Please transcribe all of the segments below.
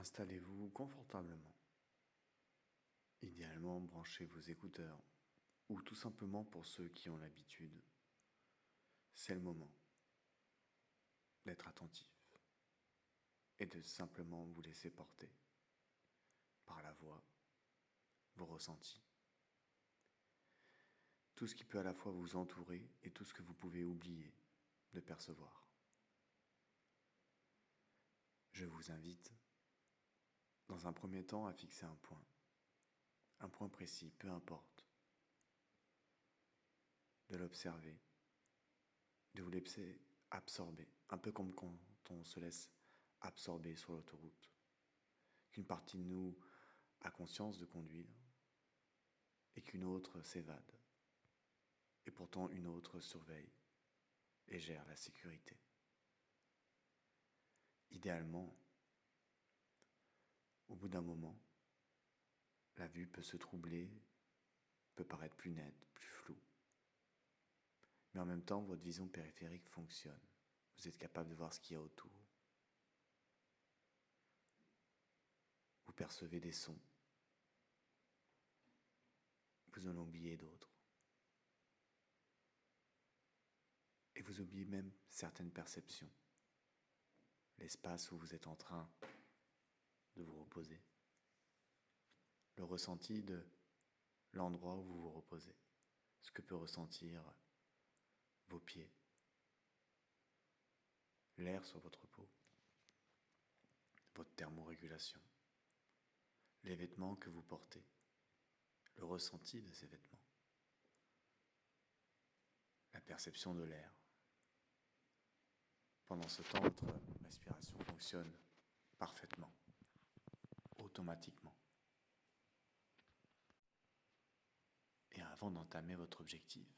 Installez-vous confortablement. Idéalement, branchez vos écouteurs ou tout simplement pour ceux qui ont l'habitude. C'est le moment d'être attentif et de simplement vous laisser porter par la voix, vos ressentis, tout ce qui peut à la fois vous entourer et tout ce que vous pouvez oublier de percevoir. Je vous invite, dans un premier temps, à fixer un point précis, peu importe, de l'observer, de vous laisser absorber, un peu comme quand on se laisse absorber sur l'autoroute, qu'une partie de nous a conscience de conduire et qu'une autre s'évade, et pourtant une autre surveille et gère la sécurité. Idéalement, au bout d'un moment, la vue peut se troubler, peut paraître plus nette, plus floue. Mais en même temps, votre vision périphérique fonctionne. Vous êtes capable de voir ce qu'il y a autour. Vous percevez des sons. Vous en oubliez d'autres. Et vous oubliez même certaines perceptions. L'espace où vous êtes en train de vous reposer. Le ressenti de l'endroit où vous vous reposez. Ce que peut ressentir vos pieds. L'air sur votre peau. Votre thermorégulation. Les vêtements que vous portez. Le ressenti de ces vêtements. La perception de l'air. Pendant ce temps, votre respiration fonctionne parfaitement, automatiquement. Et avant d'entamer votre objectif,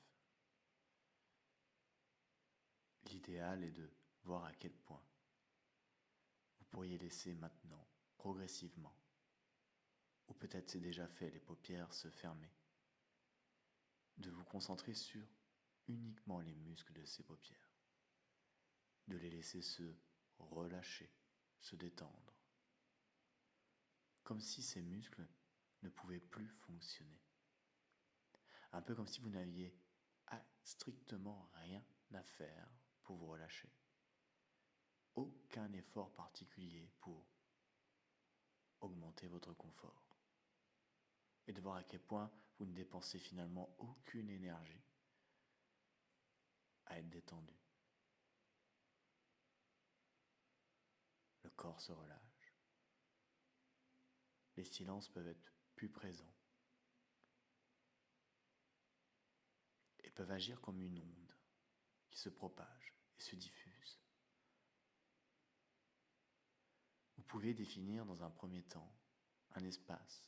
l'idéal est de voir à quel point vous pourriez laisser maintenant, progressivement, ou peut-être c'est déjà fait, les paupières se fermer, de vous concentrer sur uniquement les muscles de ces paupières, de les laisser se relâcher, se détendre, comme si ces muscles ne pouvaient plus fonctionner. Un peu comme si vous n'aviez strictement rien à faire pour vous relâcher. Aucun effort particulier pour augmenter votre confort. Et de voir à quel point vous ne dépensez finalement aucune énergie à être détendu. Le corps se relâche. Les silences peuvent être plus présents. Et peuvent agir comme une onde qui se propage et se diffuse. Vous pouvez définir dans un premier temps un espace,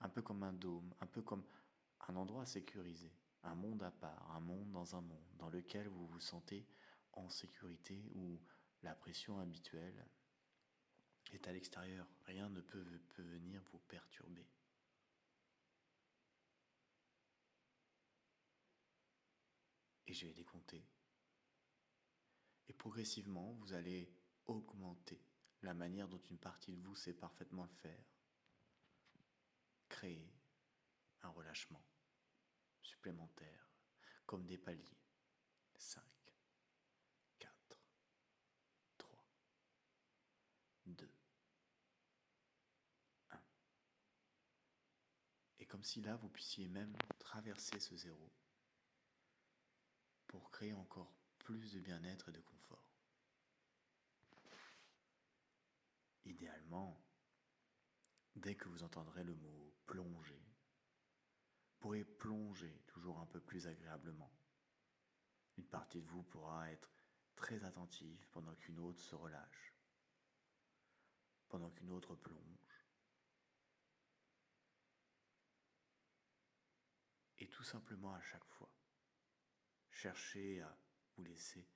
un peu comme un dôme, un peu comme un endroit sécurisé, un monde à part, un monde, dans lequel vous vous sentez en sécurité, où la pression habituelle est à l'extérieur. Rien ne peut venir vous perturber. Et je vais les compter. Et progressivement, vous allez augmenter la manière dont une partie de vous sait parfaitement le faire. Créer un relâchement supplémentaire, comme des paliers. 5, 4, 3, 2, 1. Et comme si là, vous puissiez même traverser ce zéro pour créer encore plus de bien-être et de confort. Idéalement, dès que vous entendrez le mot « plonger », vous pourrez plonger toujours un peu plus agréablement. Une partie de vous pourra être très attentive pendant qu'une autre se relâche, pendant qu'une autre plonge. Et tout simplement à chaque fois, cherchez à vous laisser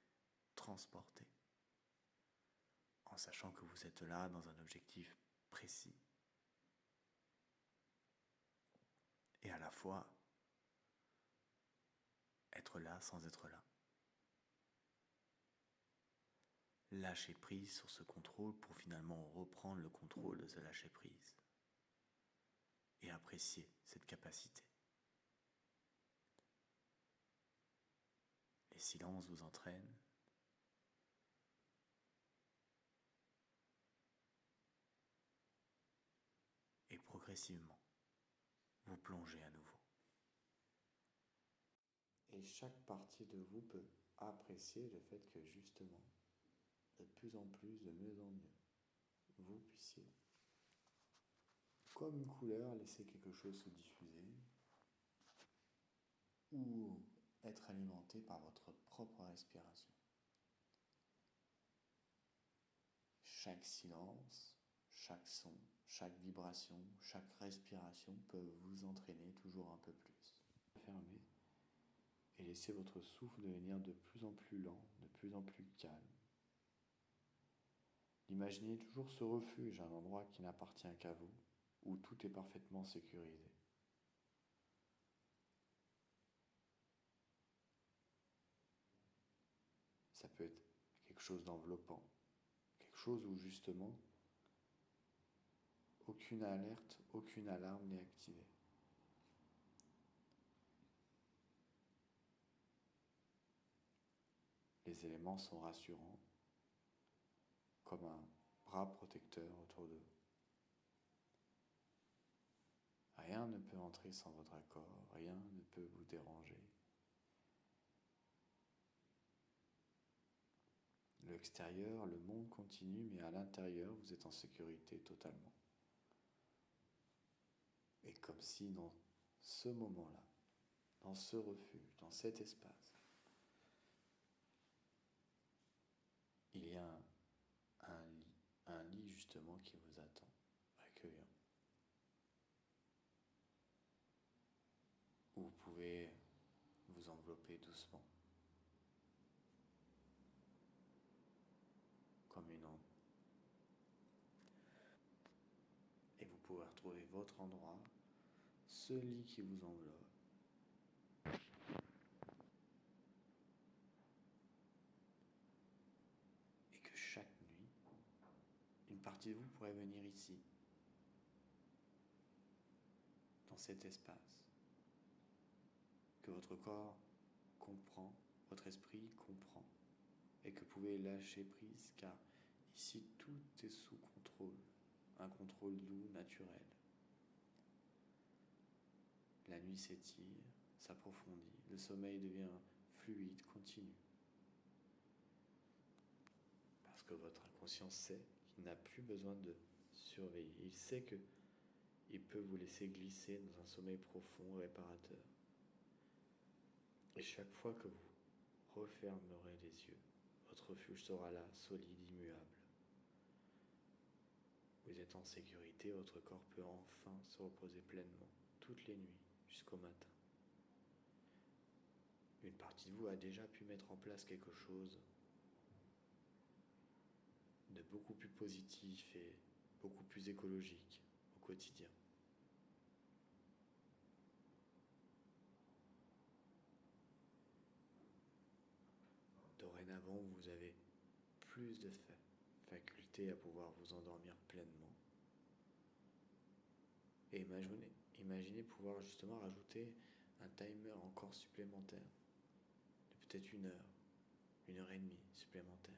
transporter, en sachant que vous êtes là dans un objectif précis. Et à la fois, être là sans être là. lâcher prise sur ce contrôle pour finalement reprendre le contrôle de ce lâcher prise et apprécier cette capacité. Les silences vous entraînent. Et progressivement, vous plongez à nouveau. Et chaque partie de vous peut apprécier le fait que justement, de plus en plus, de mieux en mieux, vous puissiez, comme une couleur, laisser quelque chose se diffuser ou être alimenté par votre propre respiration. Chaque silence, chaque son, chaque vibration, chaque respiration peut vous entraîner toujours un peu plus. Fermez et laissez votre souffle devenir de plus en plus lent, de plus en plus calme. Imaginez toujours ce refuge, un endroit qui n'appartient qu'à vous, où tout est parfaitement sécurisé. Ça peut être quelque chose d'enveloppant, quelque chose où justement aucune alerte, aucune alarme n'est activée. Les éléments sont rassurants, comme un bras protecteur autour d'eux. Rien ne peut entrer sans votre accord, rien ne peut vous déranger. L'extérieur, le monde continue, mais à l'intérieur, vous êtes en sécurité totalement. Et comme si dans ce moment-là, dans ce refuge, dans cet espace, il y a un lit justement qui vous attend, accueillant, où vous pouvez vous envelopper doucement, comme une ombre. Et vous pouvez retrouver votre endroit, ce lit qui vous enveloppe. Et que chaque nuit, une partie de vous pourrait venir ici, dans cet espace, que votre corps comprend, votre esprit comprend, et que vous pouvez lâcher prise, car ici tout est sous contrôle, un contrôle doux, naturel. La nuit s'étire, s'approfondit, le sommeil devient fluide, continu. Parce que votre inconscient sait qu'il n'a plus besoin de surveiller. Il sait qu'il peut vous laisser glisser dans un sommeil profond, réparateur. Et chaque fois que vous refermerez les yeux, votre refuge sera là, solide, immuable. Vous êtes en sécurité, votre corps peut enfin se reposer pleinement, toutes les nuits, jusqu'au matin. Une partie de vous a déjà pu mettre en place quelque chose de beaucoup plus positif et beaucoup plus écologique au quotidien. Dorénavant, vous avez plus de faculté à pouvoir vous endormir pleinement. Et imaginez pouvoir justement rajouter un timer encore supplémentaire, de peut-être 1 heure et demie supplémentaire.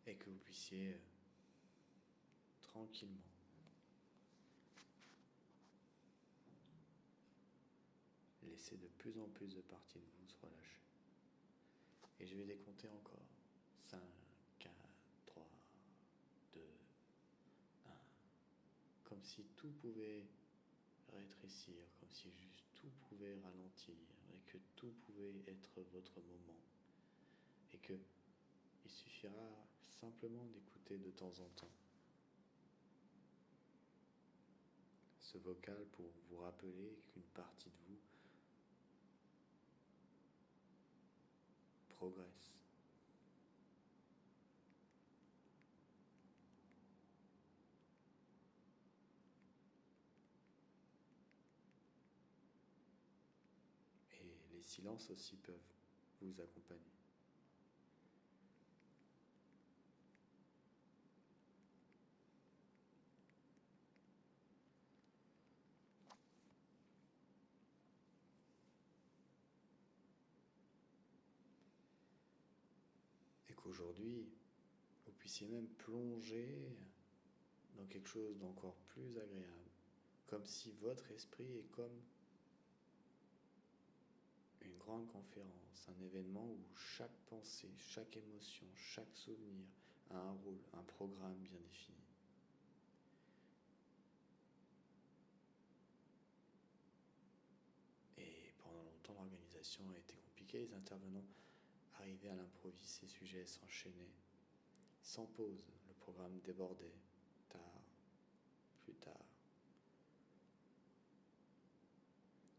Et que vous puissiez tranquillement laisser de plus en plus de parties de vous se relâcher. Et je vais décompter encore. 5, 4, 3, 2, 1. Comme si tout pouvait rétrécir, comme si juste tout pouvait ralentir, et que tout pouvait être votre moment. Et que il suffira simplement d'écouter de temps en temps ce vocal pour vous rappeler qu'une partie de vous progresse. silences aussi peuvent vous accompagner. Et qu'aujourd'hui, vous puissiez même plonger dans quelque chose d'encore plus agréable, comme si votre esprit est comme une grande conférence, un événement où chaque pensée, chaque émotion, chaque souvenir a un rôle, un programme bien défini. Et pendant longtemps, l'organisation a été compliquée, les intervenants arrivaient à l'improviste, ces sujets s'enchaînaient sans pause, le programme débordait, tard, plus tard.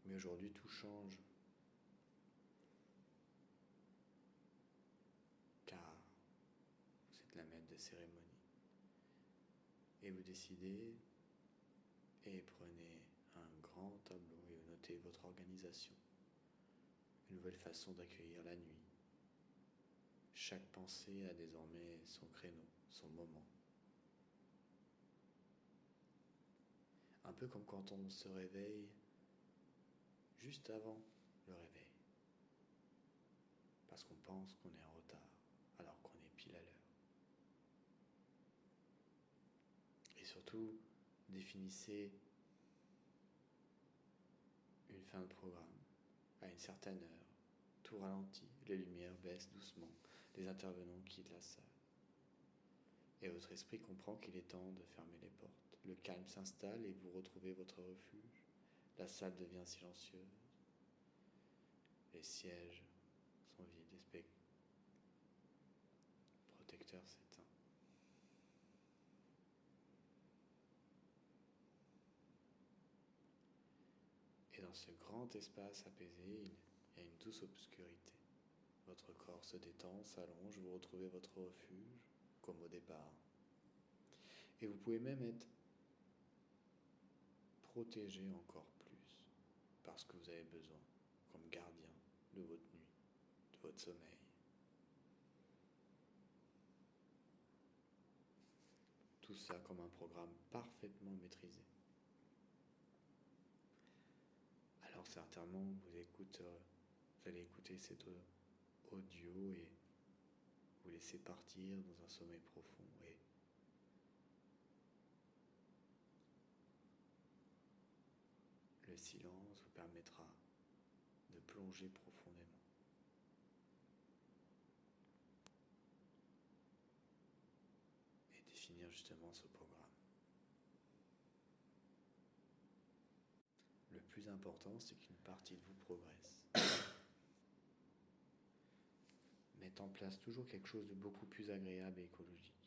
Mais aujourd'hui, tout change, car vous êtes la maître de cérémonie. Et vous décidez et prenez un grand tableau et vous notez votre organisation. Une nouvelle façon d'accueillir la nuit. Chaque pensée a désormais son créneau, son moment. Un peu comme quand on se réveille juste avant le réveil. Parce qu'on pense qu'on est en retard, alors qu'on est pile à l'heure. Et surtout, définissez une fin de programme à une certaine heure. Tout ralentit, les lumières baissent doucement, les intervenants quittent la salle. Et votre esprit comprend qu'il est temps de fermer les portes. Le calme s'installe et vous retrouvez votre refuge. La salle devient silencieuse. Les sièges sont vides, les protecteurs s'éteignent. Et dans ce grand espace apaisé, il y a une douce obscurité. Votre corps se détend, s'allonge, vous retrouvez votre refuge, comme au départ. Et vous pouvez même être protégé encore plus, parce que vous avez besoin, comme gardien de votre nuit, de votre sommeil. Tout ça comme un programme parfaitement maîtrisé. Alors certainement, vous allez écouter cet audio et vous laisser partir dans un sommeil profond et le silence vous permettra de plonger profondément et définir justement ce programme. Le plus important, c'est qu'une partie de vous progresse. Mettre en place toujours quelque chose de beaucoup plus agréable et écologique.